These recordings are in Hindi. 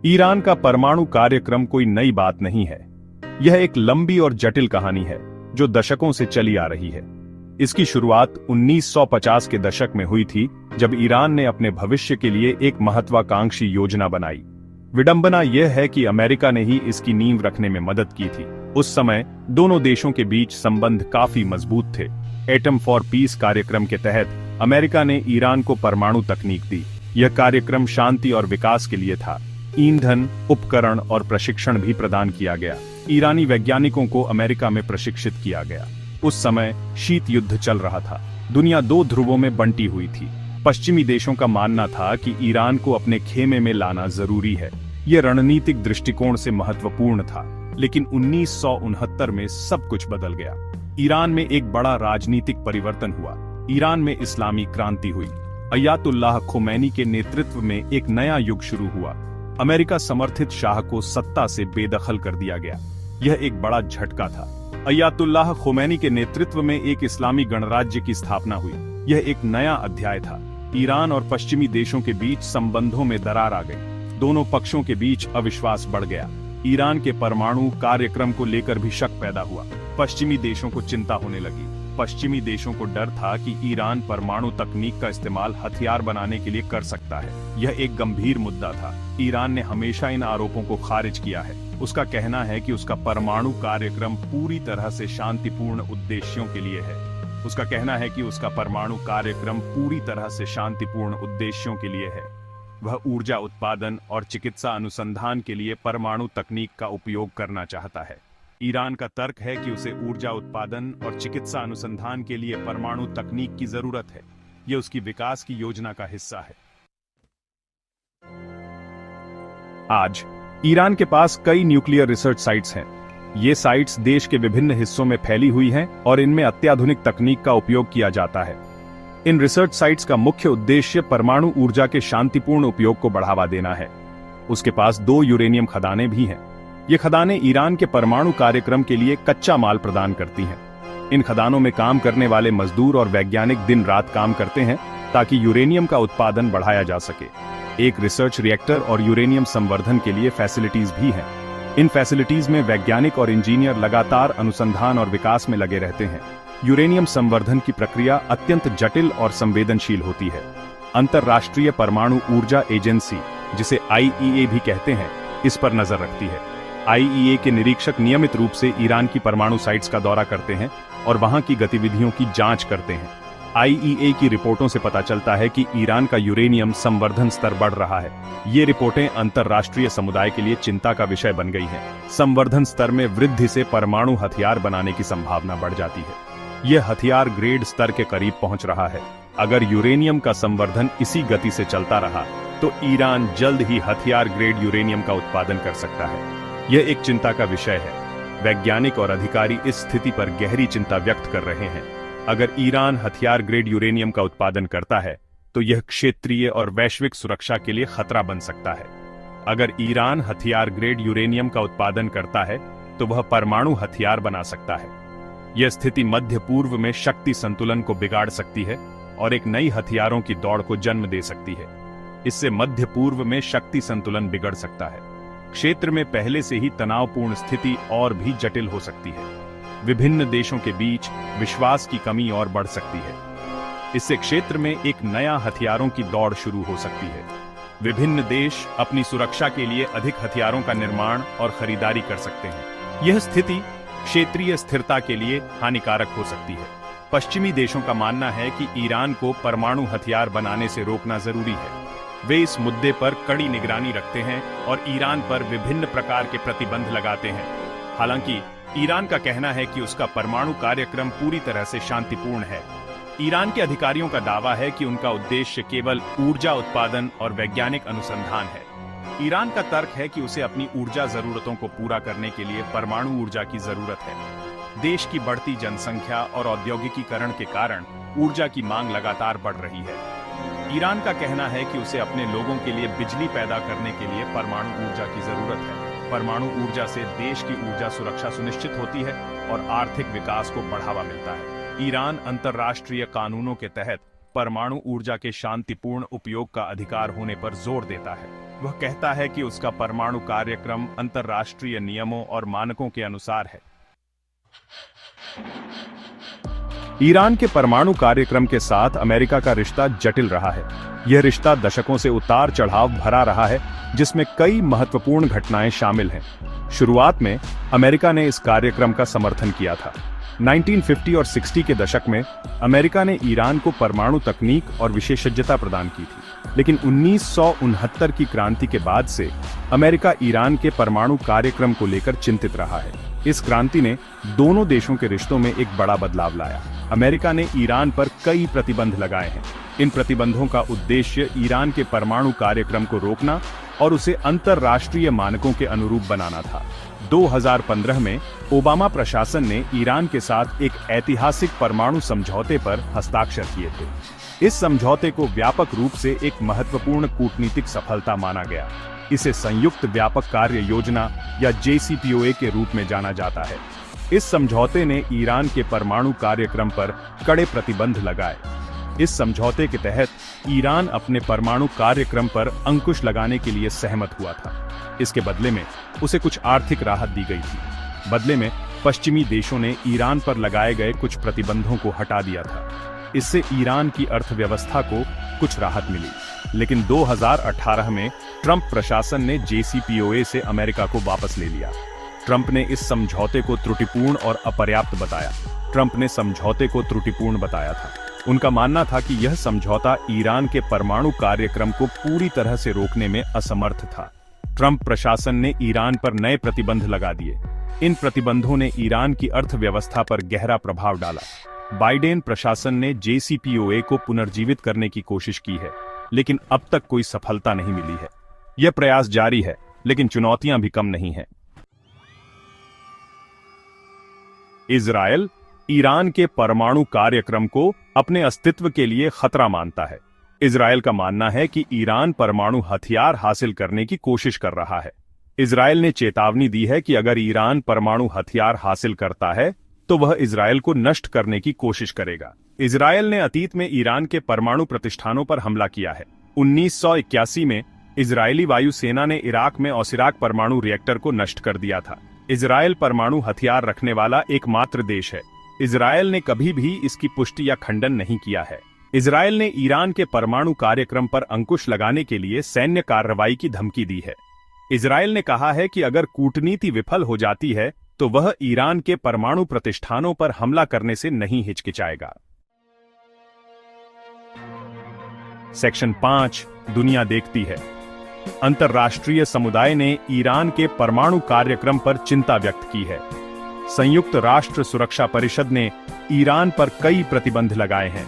ईरान का परमाणु कार्यक्रम कोई नई बात नहीं है। यह एक लंबी और जटिल कहानी है जो दशकों से चली आ रही है। इसकी शुरुआत 1950 के दशक में हुई थी, जब ईरान ने अपने भविष्य के लिए एक महत्वाकांक्षी योजना बनाई। विडंबना यह है कि अमेरिका ने ही इसकी नींव रखने में मदद की थी। उस समय दोनों देशों के बीच संबंध काफी मजबूत थे। एटम फॉर पीस कार्यक्रम के तहत अमेरिका ने ईरान को परमाणु तकनीक दी। यह कार्यक्रम शांति और विकास के लिए था। ईंधन, उपकरण और प्रशिक्षण भी प्रदान किया गया। ईरानी वैज्ञानिकों को अमेरिका में प्रशिक्षित किया गया। उस समय शीत युद्ध चल रहा था। दुनिया दो ध्रुवों में बंटी हुई थी। पश्चिमी देशों का मानना था कि ईरान को अपने खेमे में लाना जरूरी है। यह रणनीतिक दृष्टिकोण से महत्वपूर्ण था। लेकिन 1969 में सब कुछ बदल गया। ईरान में एक बड़ा राजनीतिक परिवर्तन हुआ। ईरान में इस्लामी क्रांति हुई। अयातुल्लाह खुमैनी के नेतृत्व में एक नया युग शुरू हुआ। अमेरिका समर्थित शाह को सत्ता से बेदखल कर दिया गया। यह एक बड़ा झटका था। अयातुल्लाह खुमैनी के नेतृत्व में एक इस्लामी गणराज्य की स्थापना हुई। यह एक नया अध्याय था। ईरान और पश्चिमी देशों के बीच संबंधों में दरार आ गई। दोनों पक्षों के बीच अविश्वास बढ़ गया। ईरान के परमाणु कार्यक्रम को लेकर भी शक पैदा हुआ। पश्चिमी देशों को चिंता होने लगी। पश्चिमी देशों को डर था कि ईरान परमाणु तकनीक का इस्तेमाल हथियार बनाने के लिए कर सकता है। यह एक गंभीर मुद्दा था। ईरान ने हमेशा इन आरोपों को खारिज किया है। उसका कहना है कि उसका परमाणु कार्यक्रम पूरी तरह से शांतिपूर्ण उद्देश्यों के लिए है। उसका कहना है कि उसका परमाणु कार्यक्रम पूरी तरह से शांतिपूर्ण उद्देश्यों के लिए है। वह ऊर्जा उत्पादन और चिकित्सा अनुसंधान के लिए परमाणु तकनीक का उपयोग करना चाहता है। ईरान का तर्क है कि उसे ऊर्जा उत्पादन और चिकित्सा अनुसंधान के लिए परमाणु तकनीक की जरूरत है। यह उसकी विकास की योजना का हिस्सा है। आज ईरान के पास कई न्यूक्लियर रिसर्च साइट्स हैं। ये साइट्स देश के विभिन्न हिस्सों में फैली हुई हैं और इनमें अत्याधुनिक तकनीक का उपयोग किया जाता है। इन रिसर्च साइट्स का मुख्य उद्देश्य परमाणु ऊर्जा के शांतिपूर्ण उपयोग को बढ़ावा देना है। उसके पास 2 यूरेनियम खदानें भी हैं। ये खदानें ईरान के परमाणु कार्यक्रम के लिए कच्चा माल प्रदान करती हैं। इन खदानों में काम करने वाले मजदूर और वैज्ञानिक दिन रात काम करते हैं ताकि यूरेनियम का उत्पादन बढ़ाया जा सके। एक रिसर्च रिएक्टर और यूरेनियम संवर्धन के लिए फैसिलिटीज भी हैं। इन फैसिलिटीज में वैज्ञानिक और इंजीनियर लगातार अनुसंधान और विकास में लगे रहते हैं। यूरेनियम संवर्धन की प्रक्रिया अत्यंत जटिल और संवेदनशील होती है। अंतर्राष्ट्रीय परमाणु ऊर्जा एजेंसी, जिसे IAEA भी कहते हैं, इस पर नजर रखती है। IAEA के निरीक्षक नियमित रूप से ईरान की परमाणु साइट्स का दौरा करते हैं और वहां की गतिविधियों की जांच करते हैं। IAEA की रिपोर्टों से पता चलता है कि ईरान का यूरेनियम संवर्धन स्तर बढ़ रहा है। ये रिपोर्टें अंतर्राष्ट्रीय समुदाय के लिए चिंता का विषय बन गई हैं। संवर्धन स्तर में वृद्धि से परमाणु हथियार बनाने की संभावना बढ़ जाती है। यह हथियार ग्रेड स्तर के करीब पहुंच रहा है। अगर यूरेनियम का संवर्धन इसी गति से चलता रहा तो ईरान जल्द ही हथियार ग्रेड यूरेनियम का उत्पादन कर सकता है। यह एक चिंता का विषय है। वैज्ञानिक और अधिकारी इस स्थिति पर गहरी चिंता व्यक्त कर रहे हैं। अगर ईरान हथियार ग्रेड यूरेनियम का उत्पादन करता है तो यह क्षेत्रीय और वैश्विक सुरक्षा के लिए खतरा बन सकता है। अगर ईरान हथियार ग्रेड यूरेनियम का उत्पादन करता है तो वह परमाणु हथियार बना सकता है। यह स्थिति मध्य पूर्व में शक्ति संतुलन को बिगाड़ सकती है और एक नई हथियारों की दौड़ को जन्म दे सकती है। इससे मध्य पूर्व में शक्ति संतुलन बिगड़ सकता है। क्षेत्र में पहले से ही तनावपूर्ण स्थिति और भी जटिल हो सकती है। विभिन्न देशों के बीच विश्वास की कमी और बढ़ सकती है। इससे क्षेत्र में एक नया हथियारों की दौड़ शुरू हो सकती है। विभिन्न देश अपनी सुरक्षा के लिए अधिक हथियारों का निर्माण और खरीदारी कर सकते हैं। यह स्थिति क्षेत्रीय स्थिरता के लिए हानिकारक हो सकती है। पश्चिमी देशों का मानना है कि ईरान को परमाणु हथियार बनाने से रोकना जरूरी है। वे इस मुद्दे पर कड़ी निगरानी रखते हैं और ईरान पर विभिन्न प्रकार के प्रतिबंध लगाते हैं। हालांकि ईरान का कहना है कि उसका परमाणु कार्यक्रम पूरी तरह से शांतिपूर्ण है। ईरान के अधिकारियों का दावा है कि उनका उद्देश्य केवल ऊर्जा उत्पादन और वैज्ञानिक अनुसंधान है। ईरान का तर्क है कि उसे अपनी ऊर्जा जरूरतों को पूरा करने के लिए परमाणु ऊर्जा की जरूरत है। देश की बढ़ती जनसंख्या और औद्योगिकीकरण के कारण ऊर्जा की मांग लगातार बढ़ रही है। ईरान का कहना है कि उसे अपने लोगों के लिए बिजली पैदा करने के लिए परमाणु ऊर्जा की जरूरत है। परमाणु ऊर्जा से देश की ऊर्जा सुरक्षा सुनिश्चित होती है और आर्थिक विकास को बढ़ावा मिलता है। ईरान अंतर्राष्ट्रीय कानूनों के तहत परमाणु ऊर्जा के शांतिपूर्ण उपयोग का अधिकार होने पर जोर देता है। वह कहता है कि उसका परमाणु कार्यक्रम अंतर्राष्ट्रीय नियमों और मानकों के अनुसार है। ईरान के परमाणु कार्यक्रम के साथ अमेरिका का रिश्ता जटिल रहा है। यह रिश्ता दशकों से उतार चढ़ाव भरा रहा है, जिसमें कई महत्वपूर्ण घटनाएं शामिल हैं। शुरुआत में अमेरिका ने इस कार्यक्रम का समर्थन किया था। 1950 और 60 के दशक में अमेरिका ने ईरान को परमाणु तकनीक और विशेषज्ञता प्रदान की थी, लेकिन 1969 की क्रांति के बाद से अमेरिका ईरान के परमाणु कार्यक्रम को लेकर चिंतित रहा है। इस क्रांति ने दोनों देशों के रिश्तों में एक बड़ा बदलाव लाया। अमेरिका ने ईरान पर कई प्रतिबंध लगाए हैं। इन प्रतिबंधों का उद्देश्य ईरान के परमाणु कार्यक्रम को रोकना और उसे अंतर्राष्ट्रीय मानकों के अनुरूप बनाना था। 2015 में ओबामा प्रशासन ने ईरान के साथ एक ऐतिहासिक परमाणु समझौते पर हस्ताक्षर किए थे। इस समझौते को व्यापक रूप से एक महत्वपूर्ण कूटनीतिक सफलता माना गया। इसे संयुक्त व्यापक कार्य योजना या JCPOA के रूप में जाना जाता है। इस समझौते ने ईरान के परमाणु कार्यक्रम पर कड़े प्रतिबंध लगाए। इस समझौते के तहत ईरान अपने परमाणु कार्यक्रम पर अंकुश लगाने के लिए सहमत हुआ था। इसके बदले में उसे कुछ आर्थिक राहत दी गई थी। बदले में पश्चिमी देशों ने ईरान पर लगाए गए कुछ प्रतिबंधों को हटा दिया था। इससे ईरान की अर्थव्यवस्था को कुछ राहत मिली। लेकिन 2018 में ट्रंप प्रशासन ने JCPOA से अमेरिका को वापस ले लिया। ट्रंप ने इस समझौते को त्रुटिपूर्ण और अपर्याप्त बताया। ट्रंप ने समझौते को त्रुटिपूर्ण बताया था। उनका मानना था कि यह समझौता ईरान के परमाणु कार्यक्रम को पूरी तरह से रोकने में असमर्थ था। ट्रंप प्रशासन ने ईरान पर नए प्रतिबंध लगा दिए। इन प्रतिबंधों ने ईरान की अर्थव्यवस्था पर गहरा प्रभाव डाला। बाइडेन प्रशासन ने JCPOA को पुनर्जीवित करने की कोशिश की है, लेकिन अब तक कोई सफलता नहीं मिली है। यह प्रयास जारी है, लेकिन चुनौतियां भी कम नहीं हैं। इजरायल ईरान के परमाणु कार्यक्रम को अपने अस्तित्व के लिए खतरा मानता है। इजरायल का मानना है कि ईरान परमाणु हथियार हासिल करने की कोशिश कर रहा है। इजरायल ने चेतावनी दी है कि अगर ईरान परमाणु हथियार हासिल करता है तो वह इजरायल को नष्ट करने की कोशिश करेगा। इजरायल ने अतीत में ईरान के परमाणु प्रतिष्ठानों पर हमला किया है। 1981 में इजरायली वायुसेना ने इराक में ओसिराक परमाणु रिएक्टर को नष्ट कर दिया था। इजरायल परमाणु हथियार रखने वाला एकमात्र देश है। इजरायल ने कभी भी इसकी पुष्टि या खंडन नहीं किया है। इजरायल ने ईरान के परमाणु कार्यक्रम पर अंकुश लगाने के लिए सैन्य कार्रवाई की धमकी दी है। इजरायल ने कहा है कि अगर कूटनीति विफल हो जाती है तो वह ईरान के परमाणु प्रतिष्ठानों पर हमला करने से नहीं हिचकिचाएगा। सेक्शन 5 दुनिया देखती है। अंतर्राष्ट्रीय समुदाय ने ईरान के परमाणु कार्यक्रम पर चिंता व्यक्त की है। संयुक्त राष्ट्र सुरक्षा परिषद ने ईरान पर कई प्रतिबंध लगाए हैं।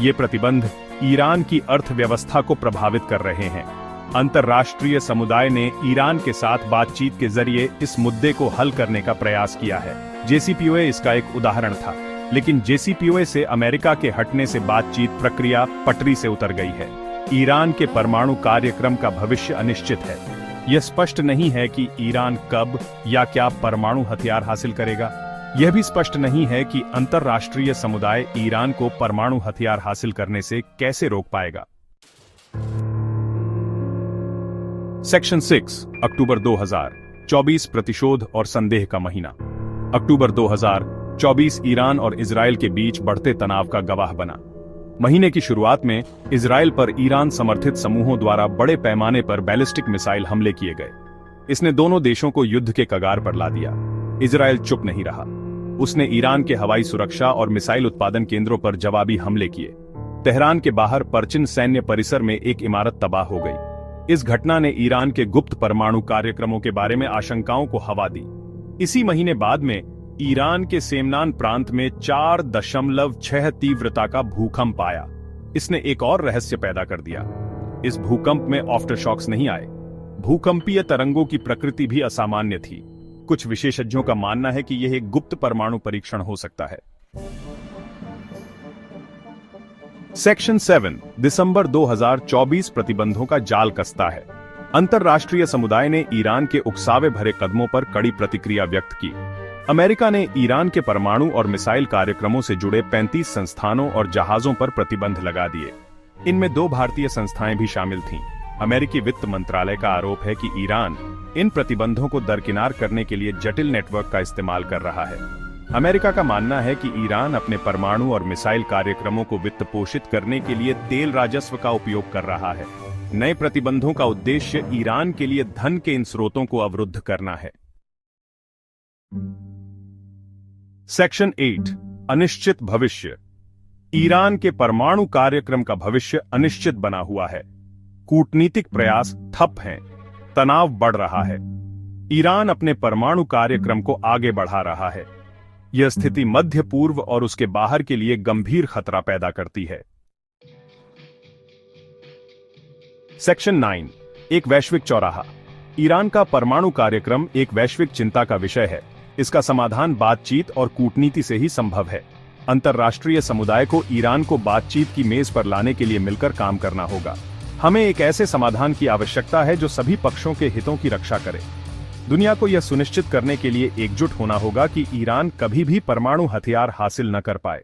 ये प्रतिबंध ईरान की अर्थव्यवस्था को प्रभावित कर रहे हैं। अंतर्राष्ट्रीय समुदाय ने ईरान के साथ बातचीत के जरिए इस मुद्दे को हल करने का प्रयास किया है। JCPOA इसका एक उदाहरण था, लेकिन JCPOA से अमेरिका के हटने से बातचीत प्रक्रिया पटरी से उतर गई है। ईरान के परमाणु कार्यक्रम का भविष्य अनिश्चित है। यह स्पष्ट नहीं है कि ईरान कब या क्या परमाणु हथियार हासिल करेगा। यह भी स्पष्ट नहीं है कि अंतर्राष्ट्रीय समुदाय ईरान को परमाणु हथियार हासिल करने से कैसे रोक पाएगा। सेक्शन 6 अक्टूबर 2024 प्रतिशोध और संदेह का महीना। अक्टूबर 2024 ईरान और इजरायल के बीच बढ़ते तनाव का गवाह बना। महीने की शुरुआत में इजरायल पर ईरान समर्थित समूहों द्वारा बड़े पैमाने पर बैलिस्टिक मिसाइल हमले किए गए। इसने दोनों देशों को युद्ध के कगार पर ला दिया। इजरायल चुप नहीं रहा। उसने ईरान के हवाई सुरक्षा और मिसाइल उत्पादन केंद्रों पर जवाबी हमले किए। तेहरान के बाहर परचिन सैन्य परिसर में एक इमारत तबाह हो गई। इस घटना ने ईरान के गुप्त परमाणु कार्यक्रमों के बारे में आशंकाओं को हवा दी। इसी महीने बाद में ईरान के सेमनान प्रांत में 4.6 तीव्रता का भूकंप आया। इसने एक और रहस्य पैदा कर दिया। इस भूकंप में आफ्टरशॉक्स नहीं आए। भूकंपीय तरंगों की प्रकृति भी असामान्य थी। कुछ विशेषज्ञों का मानना है कि यह एक गुप्त परमाणु परीक्षण हो सकता है। सेक्शन 7 दिसंबर 2024 प्रतिबंधों का जाल कसता है। अंतर्राष्ट्रीय समुदाय ने ईरान के उकसावे भरे कदमों पर कड़ी प्रतिक्रिया व्यक्त की। अमेरिका ने ईरान के परमाणु और मिसाइल कार्यक्रमों से जुड़े 35 संस्थानों और जहाजों पर प्रतिबंध लगा दिए। इनमें 2 भारतीय संस्थाएं भी शामिल थीं। अमेरिकी वित्त मंत्रालय का आरोप है कि ईरान इन प्रतिबंधों को दरकिनार करने के लिए जटिल नेटवर्क का इस्तेमाल कर रहा है। अमेरिका का मानना है कि ईरान अपने परमाणु और मिसाइल कार्यक्रमों को वित्त पोषित करने के लिए तेल राजस्व का उपयोग कर रहा है। नए प्रतिबंधों का उद्देश्य ईरान के लिए धन के इन स्रोतों को अवरुद्ध करना है। सेक्शन 8 अनिश्चित भविष्य। ईरान के परमाणु कार्यक्रम का भविष्य अनिश्चित बना हुआ है। कूटनीतिक प्रयास ठप हैं, तनाव बढ़ रहा है। ईरान अपने परमाणु कार्यक्रम को आगे बढ़ा रहा है। यह स्थिति मध्य पूर्व और उसके बाहर के लिए गंभीर खतरा पैदा करती है। सेक्शन 9 एक वैश्विक चौराहा। ईरान का परमाणु कार्यक्रम एक वैश्विक चिंता का विषय है। इसका समाधान बातचीत और कूटनीति से ही संभव है। अंतर्राष्ट्रीय समुदाय को ईरान को बातचीत की मेज पर लाने के लिए मिलकर काम करना होगा। हमें एक ऐसे समाधान की आवश्यकता है जो सभी पक्षों के हितों की रक्षा करे। दुनिया को यह सुनिश्चित करने के लिए एकजुट होना होगा कि ईरान कभी भी परमाणु हथियार हासिल न कर पाए।